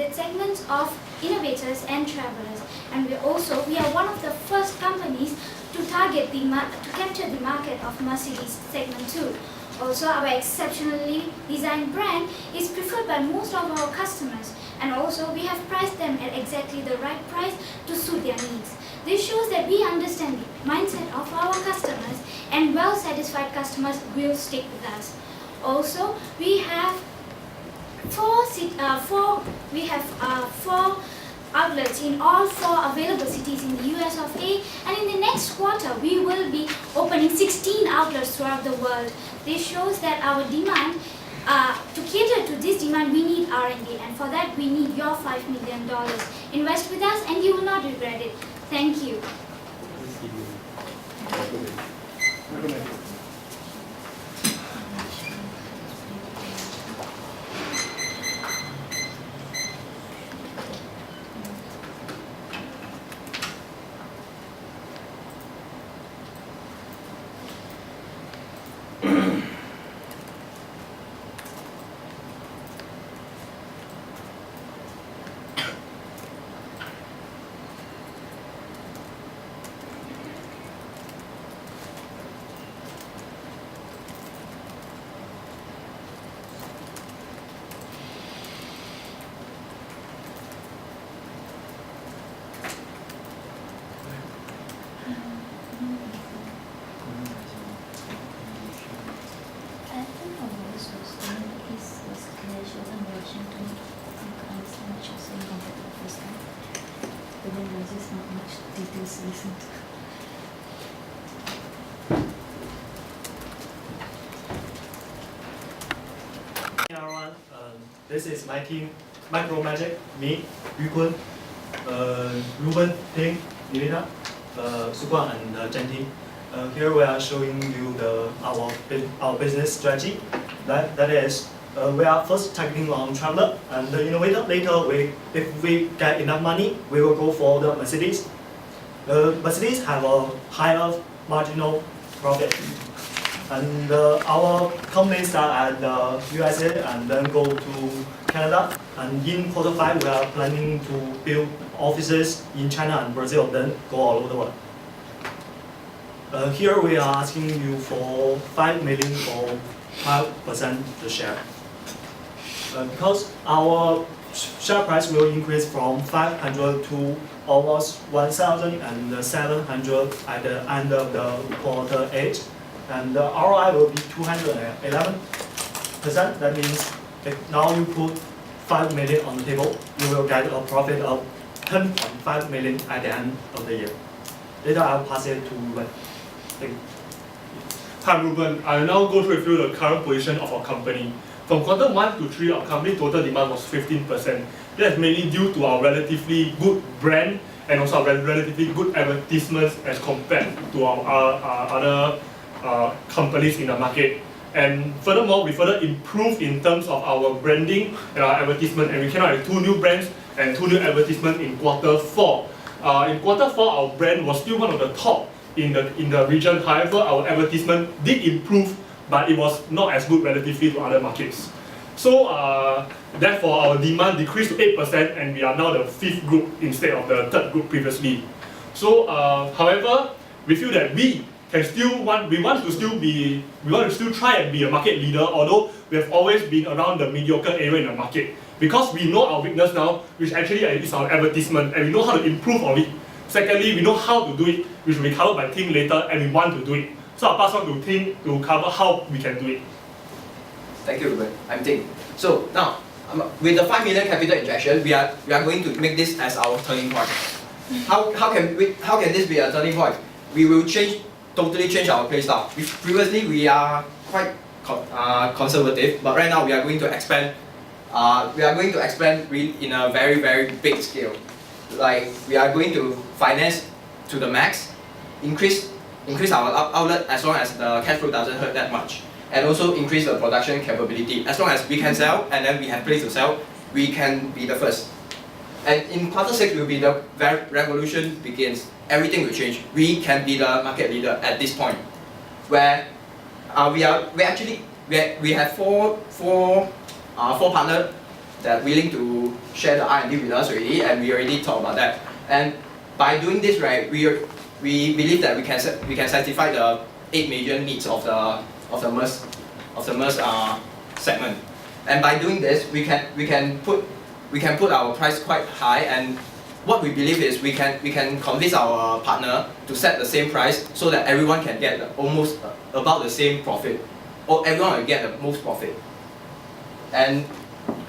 targeted segments of innovators and travelers. And we are one of the first companies to capture the market of Mercedes segment 2. Also, our exceptionally designed brand is preferred by most of our customers, and also we have priced them at exactly the right price to suit their needs. This shows that we understand the mindset of our customers, and well-satisfied customers will stick with us. Also, we have four outlets in all 4 available cities in the US of A, and in the next quarter we will be opening 16 outlets throughout the world. This shows that our demand, to cater to this demand, we need R&D, and for that we need your $5 million. Invest with us and you will not regret it. Thank you. Hey everyone, this is my team, Micromagic, me, Yu Kun, Ruben, Ping, Nilita, Suguan, and Jenty. Here we are showing you our business strategy. That is, we are first targeting on traveler and the innovator. Later, if we get enough money, we will go for the Mercedes. Mercedes have a higher marginal profit. And our company start at the USA and then go to Canada. And in Q5, we are planning to build offices in China and Brazil, then go all over the world. Here we are asking you for 5 million or 5% the share. Because our share price will increase from 500 to almost 1,700 at the end of the Q8. And the ROI will be 211%. That means if now you put 5 million on the table, you will get a profit of 10.5 million at the end of the year. Later I'll pass it to Ruben. Thank you. Hi Ruben, I'll now go through with you the current position of our company. From Q1 to 3, our company total demand was 15%. That's mainly due to our relatively good brand and also our relatively good advertisements as compared to our other companies in the market. And furthermore, we further improved in terms of our branding and our advertisement, and we came out with 2 new brands and 2 new advertisements in Q4. In Q4, our brand was still one of the top in the region. However, our advertisement did improve, but it was not as good relatively to other markets. So therefore, our demand decreased to 8%, and we are now the 5th group instead of the 3rd group previously. So, however, we feel that we want to still try and be a market leader, although we have always been around the mediocre area in the market. Because we know our weakness now, which actually is our advertisement, and we know how to improve on it. Secondly, we know how to do it, which will be covered by Ting later, and we want to do it. So I'll pass on to Ting to cover how we can do it. Thank you, Ruben. I'm Ting. So now, with the 5 million capital injection, we are going to make this as our turning point. How can this be a turning point? We will totally change our play style. Previously, we are quite conservative, but right now we are going to expand. We are going to expand in a very, very big scale. Like, we are going to finance to the max, increase our outlet as long as the cash flow doesn't hurt that much, and also increase the production capability. As long as we can sell and then we have place to sell, we can be the first. And in Q6 will be the revolution begins. Everything will change. We can be the market leader at this point, where we have four partners that are willing to share the R&D with us already, and we already talked about that. And by doing this, right, we believe that we can satisfy the 8 major needs of the MERS segment. And by doing this, we can put our price quite high, and what we believe is we can convince our partner to set the same price so that everyone can get almost about the same profit, or everyone will get the most profit. And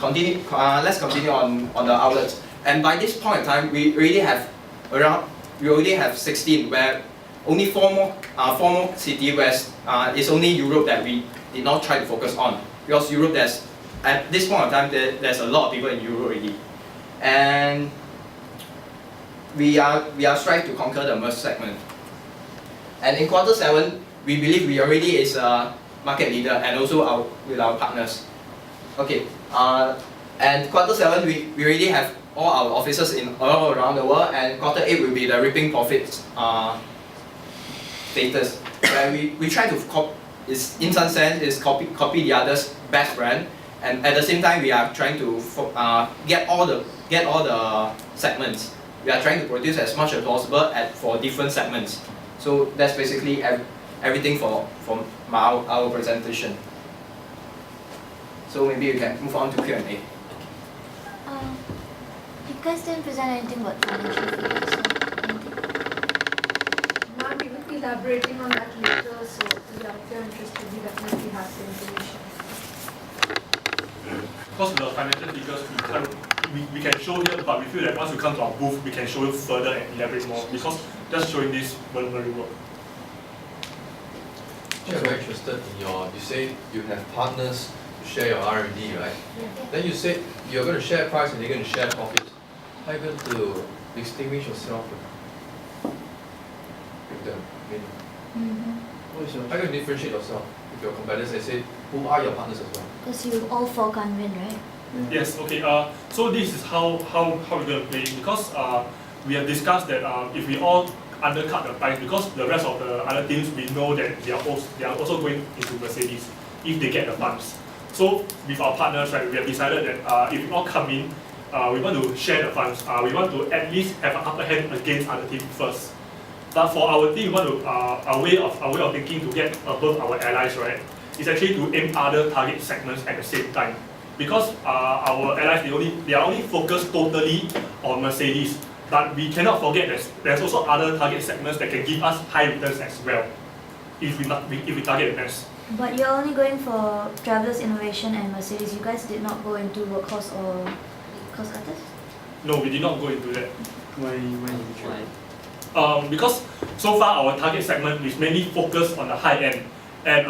let's continue on the outlets. And by this point in time, we already have 16, where only four more cities where it's only Europe that we did not try to focus on, because Europe at this point in time there's a lot of people in Europe already, and we are striving to conquer the MERS segment. And in Q7, we believe we already is a market leader, and also with our partners. Okay, and Q7 we already have all our offices all around the world, and Q8 will be the reaping profits status, where we try to in some sense is copy the others' best brand, and at the same time we are trying to get all the segments. We are trying to produce as much as possible for different segments. So that's basically everything from our presentation. So maybe we can move on to Q&A. You guys didn't present anything about financial figures or anything? Ma'am, we will be elaborating on that later, so if you're interested, we definitely have the information. Because the financial figures we can show here, but we feel that once we come to our booth, we can show you further and elaborate more, because just showing this won't really work. I'm very interested in you say you have partners to share your R&D, right? Yeah. Then you said you're going to share price and they're going to share profit. How are you going to distinguish yourself with them? I mean, how are you going to differentiate yourself with your competitors and say, who are your partners as well? Because you all four can't win, right? Yes, okay, so this is how we're going to play, because we have discussed that if we all undercut the price, because the rest of the other teams, we know that they are also going into Mercedes if they get the funds. So with our partners, right, we have decided that if we all come in, we want to share the funds. We want to at least have an upper hand against other teams first. But for our team, we want to our way of thinking to get above our allies, right, is actually to aim other target segments at the same time. Because our allies, they are only focused totally on Mercedes, but we cannot forget that there's also other target segments that can give us high returns as well, if we target the best. But you're only going for Travelers Innovation and Mercedes. You guys did not go into Workhorse or Cost Cutters? No, we did not go into that. Why did you try? Because so far our target segment is mainly focused on the high end. And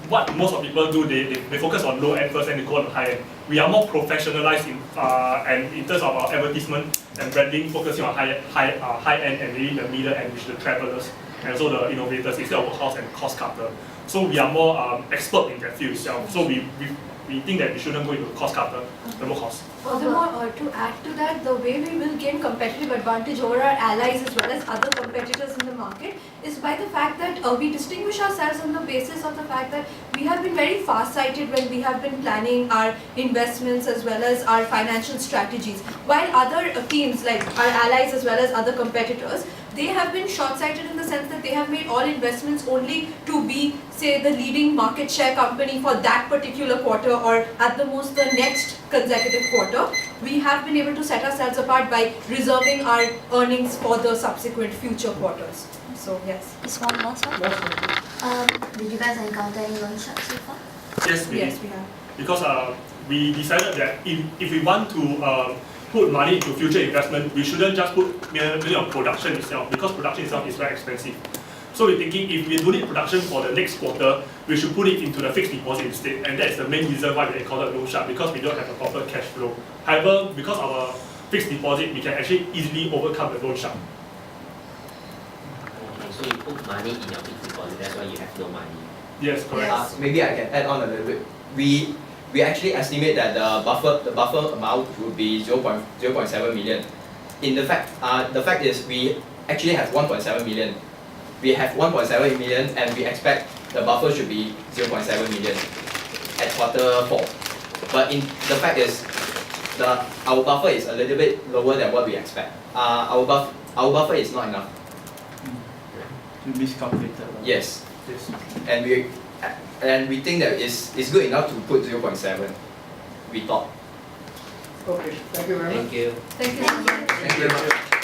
what most of people do, they focus on low end first and they go on the high end. We are more professionalized in terms of our advertisement and branding, focusing on high end and maybe the middle end, which is the travelers and also the innovators instead of Workhorse and Cost Cutter. So we are more expert in that field itself. So we think that we shouldn't go into Cost Cutter, the Workhorse. Furthermore, to add to that, the way we will gain competitive advantage over our allies as well as other competitors in the market is by the fact that we distinguish ourselves on the basis of the fact that we have been very far-sighted when we have been planning our investments as well as our financial strategies. While other teams like our allies as well as other competitors, they have been short-sighted in the sense that they have made all investments only to be, say, the leading market share company for that particular quarter or at the most the next consecutive quarter. We have been able to set ourselves apart by reserving our earnings for the subsequent future quarters. So yes. Just one last one. Did you guys encounter any loan sharks so far? Yes, we Yes, did. we have. Because we decided that if we want to put money into future investment, we shouldn't just put merely on production itself, because production itself is very expensive. So we're thinking if we do need production for the next quarter, we should put it into the fixed deposit instead, and that's the main reason why we encountered loan shark, because we don't have a proper cash flow. However, because our fixed deposit, we can actually easily overcome the loan shark. Okay, so you put money in your fixed deposit, that's why you have no money. Yes, correct. Yes. Maybe I can add on a little bit. We actually estimate that the buffer amount would be 0.7 million. The fact is we actually have 1.7 million. We have 1.7 million and we expect the buffer should be 0.7 million at Q4. But the fact is our buffer is a little bit lower than what we expect. Our buffer is not enough. You miscalculated. Yes, Yes. and we think that it's good enough to put 0.7. We thought. Okay, thank you very much. Thank you. Thank you. Thank you very much.